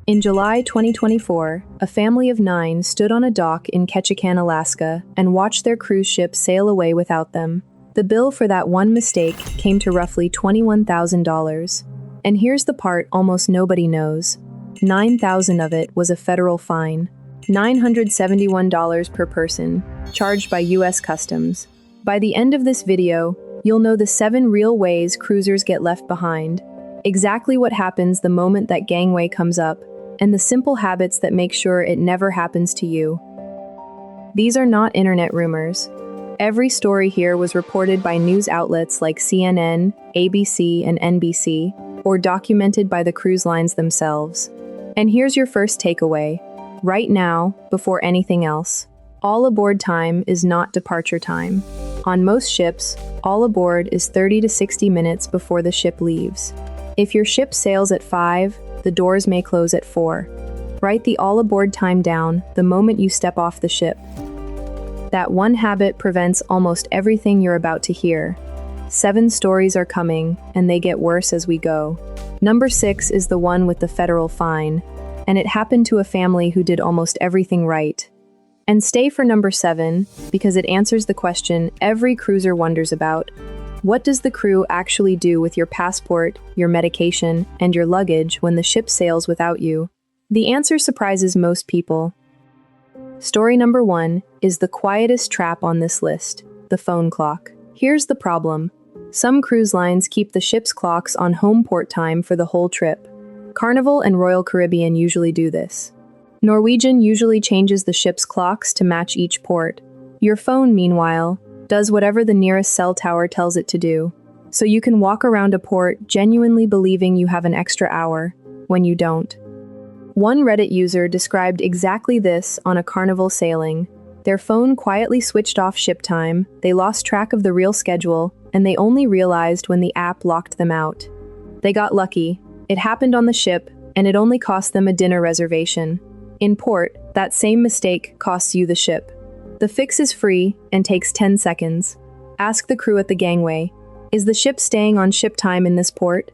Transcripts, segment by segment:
In July 2024, a family of 9 stood on a dock in Ketchikan, Alaska, and watched their cruise ship sail away without them. The bill for that one mistake came to roughly $21,000. And here's the part almost nobody knows. $9,000 of it was a federal fine. $971 per person, charged by U.S. Customs. By the end of this video, you'll know the 7 real ways cruisers get left behind, exactly what happens the moment that gangway comes up, and the simple habits that make sure it never happens to you. These are not internet rumors. Every story here was reported by news outlets like CNN, ABC, and NBC, or documented by the cruise lines themselves. And here's your first takeaway. Right now, before anything else, all aboard time is not departure time. On most ships, all aboard is 30 to 60 minutes before the ship leaves. If your ship sails at 5, the doors may close at 4. Write the all aboard time down the moment you step off the ship. That one habit prevents almost everything you're about to hear. 7 stories are coming, and they get worse as we go. Number 6 is the one with the federal fine, and it happened to a family who did almost everything right. And stay for number 7, because it answers the question every cruiser wonders about. What does the crew actually do with your passport, your medication, and your luggage when the ship sails without you? The answer surprises most people. Story number 1 is the quietest trap on this list, the phone clock. Here's the problem. Some cruise lines keep the ship's clocks on home port time for the whole trip. Carnival and Royal Caribbean usually do this. Norwegian usually changes the ship's clocks to match each port. Your phone, meanwhile, does whatever the nearest cell tower tells it to do. So you can walk around a port genuinely believing you have an extra hour, when you don't. One Reddit user described exactly this on a Carnival sailing. Their phone quietly switched off ship time, they lost track of the real schedule, and they only realized when the app locked them out. They got lucky. It happened on the ship, and it only cost them a dinner reservation. In port, that same mistake costs you the ship. The fix is free and takes 10 seconds. Ask the crew at the gangway, is the ship staying on ship time in this port?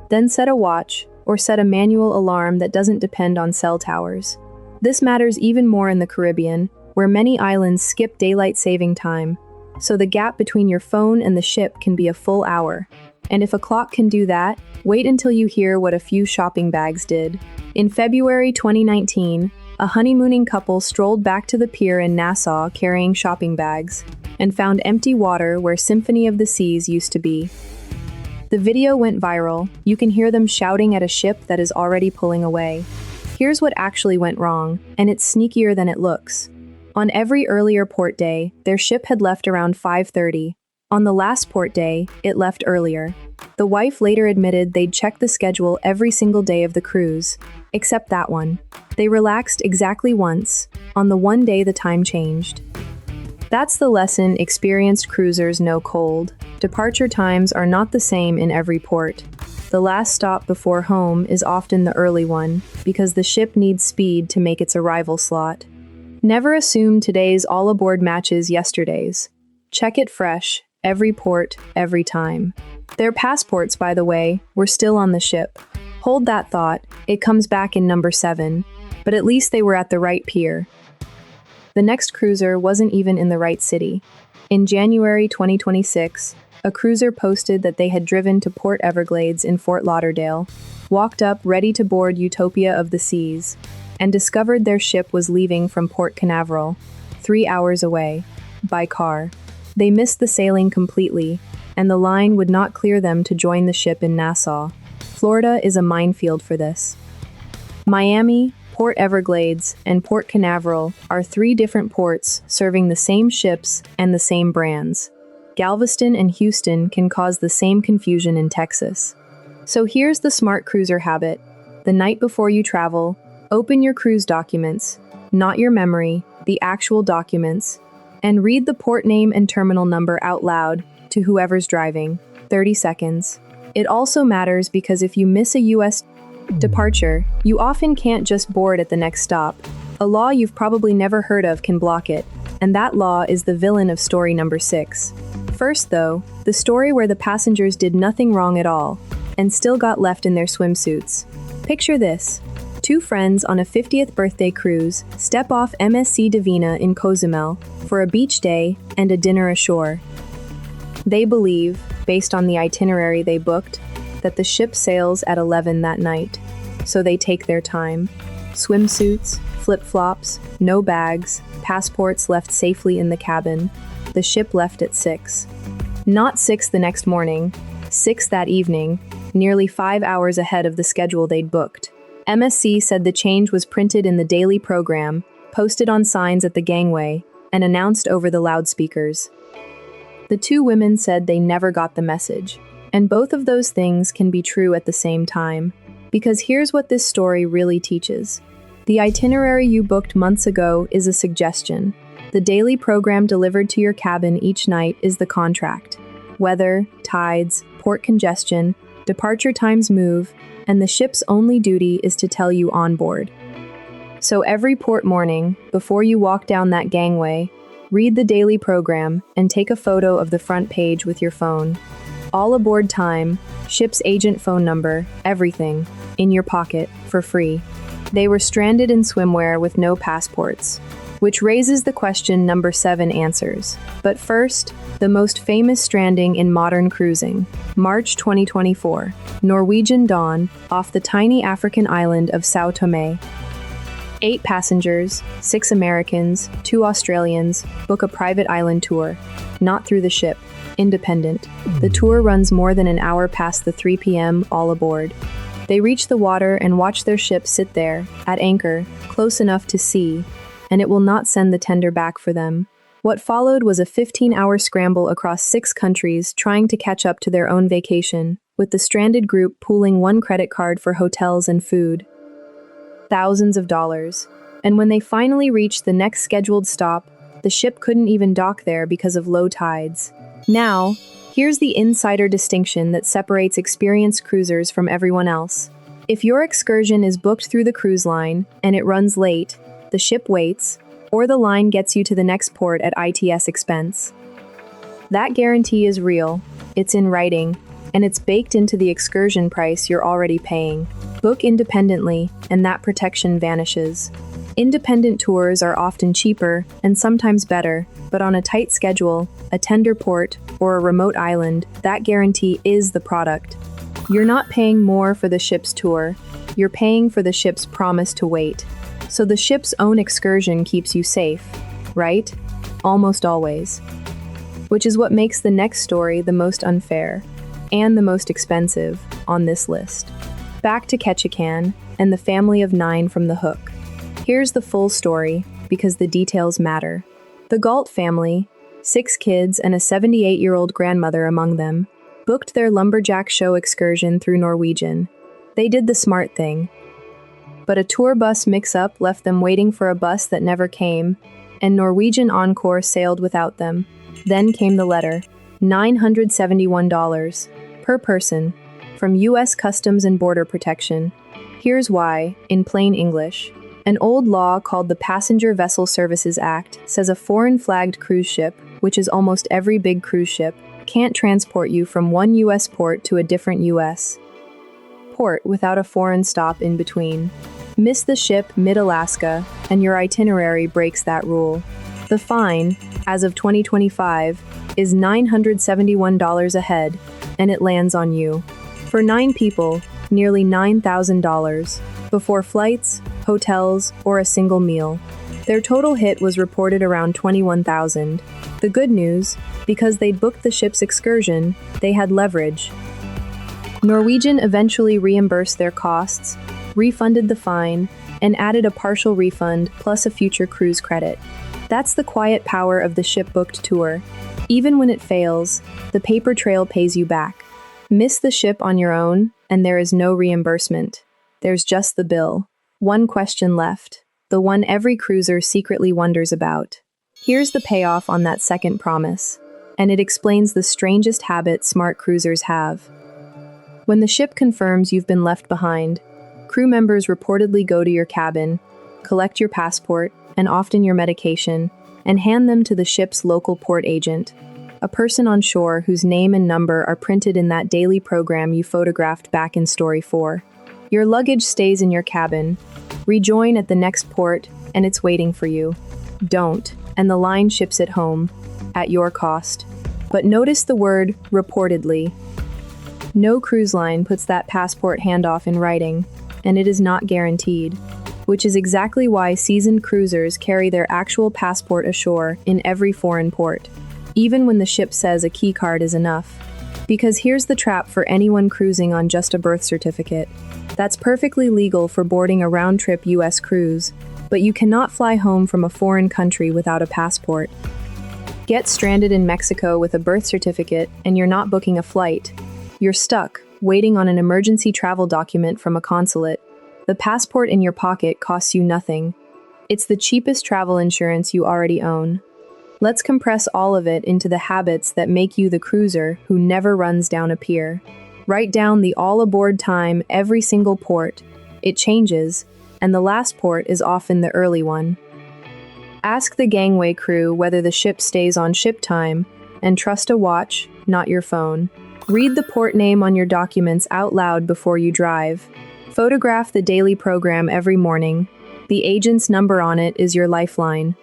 Then set a watch, or set a manual alarm that doesn't depend on cell towers. This matters even more in the Caribbean, where many islands skip daylight saving time, so the gap between your phone and the ship can be a full hour. And if a clock can do that, wait until you hear what a few shopping bags did. In February 2019, a honeymooning couple strolled back to the pier in Nassau carrying shopping bags, and found empty water where Symphony of the Seas used to be. The video went viral. You can hear them shouting at a ship that is already pulling away. Here's what actually went wrong, and it's sneakier than it looks. On every earlier port day, their ship had left around 5:30. On the last port day, it left earlier. The wife later admitted they'd checked the schedule every single day of the cruise, except that one. They relaxed exactly once, on the one day the time changed. That's the lesson experienced cruisers know cold. Departure times are not the same in every port. The last stop before home is often the early one, because the ship needs speed to make its arrival slot. Never assume today's all-aboard matches yesterday's. Check it fresh, every port, every time. Their passports, by the way, were still on the ship. Hold that thought, it comes back in number 7, but at least they were at the right pier. The next cruiser wasn't even in the right city. In January 2026, a cruiser posted that they had driven to Port Everglades in Fort Lauderdale, walked up ready to board Utopia of the Seas, and discovered their ship was leaving from Port Canaveral, 3 hours away, by car. They missed the sailing completely, and the line would not clear them to join the ship in Nassau. Florida is a minefield for this. Miami, Port Everglades, and Port Canaveral are 3 different ports serving the same ships and the same brands. Galveston and Houston can cause the same confusion in Texas. So here's the smart cruiser habit. The night before you travel, open your cruise documents, not your memory, the actual documents, and read the port name and terminal number out loud to whoever's driving. 30 seconds. It also matters because if you miss a U.S. departure, you often can't just board at the next stop. A law you've probably never heard of can block it, and that law is the villain of story number 6. First, though, the story where the passengers did nothing wrong at all, and still got left in their swimsuits. Picture this. Two friends on a 50th birthday cruise step off MSC Divina in Cozumel for a beach day and a dinner ashore. They believe, based on the itinerary they booked, that the ship sails at 11 that night. So they take their time. Swimsuits, flip-flops, no bags, passports left safely in the cabin. The ship left at 6. Not 6 the next morning, 6 that evening, nearly 5 hours ahead of the schedule they'd booked. MSC said the change was printed in the daily program, posted on signs at the gangway, and announced over the loudspeakers. The two women said they never got the message, and both of those things can be true at the same time, because here's what this story really teaches. The itinerary you booked months ago is a suggestion. The daily program delivered to your cabin each night is the contract. Weather, tides, port congestion, departure times move, and the ship's only duty is to tell you on board. So every port morning, before you walk down that gangway, read the daily program and take a photo of the front page with your phone. All aboard time, ship's agent phone number, everything, in your pocket, for free. They were stranded in swimwear with no passports, which raises the question number 7 answers. But first, the most famous stranding in modern cruising. March 2024, Norwegian Dawn, off the tiny African island of São Tomé. 8 passengers, 6 Americans, 2 Australians, book a private island tour. Not through the ship. Independent. The tour runs more than an hour past the 3 p.m. all aboard. They reach the water and watch their ship sit there, at anchor, close enough to see, and it will not send the tender back for them. What followed was a 15-hour scramble across 6 countries trying to catch up to their own vacation, with the stranded group pooling one credit card for hotels and food. Thousands of dollars. And when they finally reached the next scheduled stop, the ship couldn't even dock there because of low tides. Now, here's the insider distinction that separates experienced cruisers from everyone else. If your excursion is booked through the cruise line and it runs late, the ship waits, or the line gets you to the next port at ITS expense. That guarantee is real, it's in writing, and it's baked into the excursion price you're already paying. Book independently, and that protection vanishes. Independent tours are often cheaper and sometimes better, but on a tight schedule, a tender port, or a remote island, that guarantee is the product. You're not paying more for the ship's tour, you're paying for the ship's promise to wait. So the ship's own excursion keeps you safe, right? Almost always. Which is what makes the next story the most unfair, and the most expensive, on this list. Back to Ketchikan, and the family of 9 from the Hook. Here's the full story, because the details matter. The Galt family, 6 kids and a 78-year-old grandmother among them, booked their lumberjack show excursion through Norwegian. They did the smart thing. But a tour bus mix-up left them waiting for a bus that never came, and Norwegian Encore sailed without them. Then came the letter, $971 per person, from U.S. Customs and Border Protection. Here's why, in plain English. An old law called the Passenger Vessel Services Act says a foreign-flagged cruise ship, which is almost every big cruise ship, can't transport you from one U.S. port to a different U.S. port without a foreign stop in between. Miss the ship mid-Alaska, and your itinerary breaks that rule. The fine, as of 2025, is $971 a head, and it lands on you. For 9 people, nearly $9,000, before flights, hotels, or a single meal. Their total hit was reported around $21,000. The good news, because they'd booked the ship's excursion, they had leverage. Norwegian eventually reimbursed their costs, refunded the fine, and added a partial refund plus a future cruise credit. That's the quiet power of the ship-booked tour. Even when it fails, the paper trail pays you back. Miss the ship on your own, and there is no reimbursement. There's just the bill. One question left, the one every cruiser secretly wonders about. Here's the payoff on that second promise, and it explains the strangest habit smart cruisers have. When the ship confirms you've been left behind, crew members reportedly go to your cabin, collect your passport, and often your medication, and hand them to the ship's local port agent, a person on shore whose name and number are printed in that daily program you photographed back in Story 4. Your luggage stays in your cabin, Rejoin at the next port, and it's waiting for you. Don't, and the line ships it home, at your cost. But notice the word reportedly. No cruise line puts that passport handoff in writing, and it is not guaranteed, which is exactly why seasoned cruisers carry their actual passport ashore in every foreign port, even when the ship says a key card is enough. Because here's the trap for anyone cruising on just a birth certificate. That's perfectly legal for boarding a round-trip US cruise, but you cannot fly home from a foreign country without a passport. Get stranded in Mexico with a birth certificate and you're not booking a flight. You're stuck, waiting on an emergency travel document from a consulate. The passport in your pocket costs you nothing. It's the cheapest travel insurance you already own. Let's compress all of it into the habits that make you the cruiser who never runs down a pier. Write down the all-aboard time every single port. It changes, and the last port is often the early one. Ask the gangway crew whether the ship stays on ship time, and trust a watch, not your phone. Read the port name on your documents out loud before you drive. Photograph the daily program every morning. The agent's number on it is your lifeline.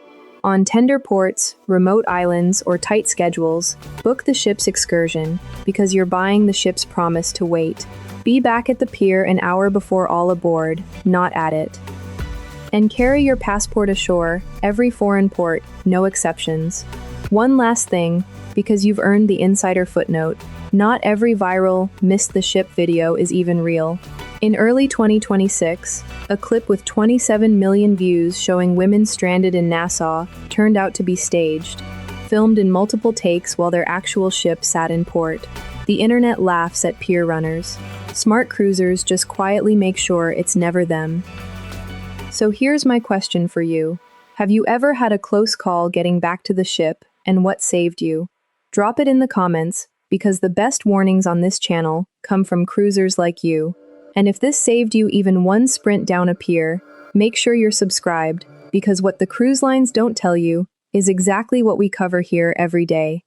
On tender ports, remote islands, or tight schedules, book the ship's excursion, because you're buying the ship's promise to wait. Be back at the pier an hour before all aboard, not at it. And carry your passport ashore, every foreign port, no exceptions. One last thing, because you've earned the insider footnote, not every viral, missed the ship video is even real. In early 2026, a clip with 27 million views showing women stranded in Nassau turned out to be staged, filmed in multiple takes while their actual ship sat in port. The internet laughs at pier runners. Smart cruisers just quietly make sure it's never them. So here's my question for you. Have you ever had a close call getting back to the ship, and what saved you? Drop it in the comments, because the best warnings on this channel come from cruisers like you. And if this saved you even one sprint down a pier, make sure you're subscribed, because what the cruise lines don't tell you is exactly what we cover here every day.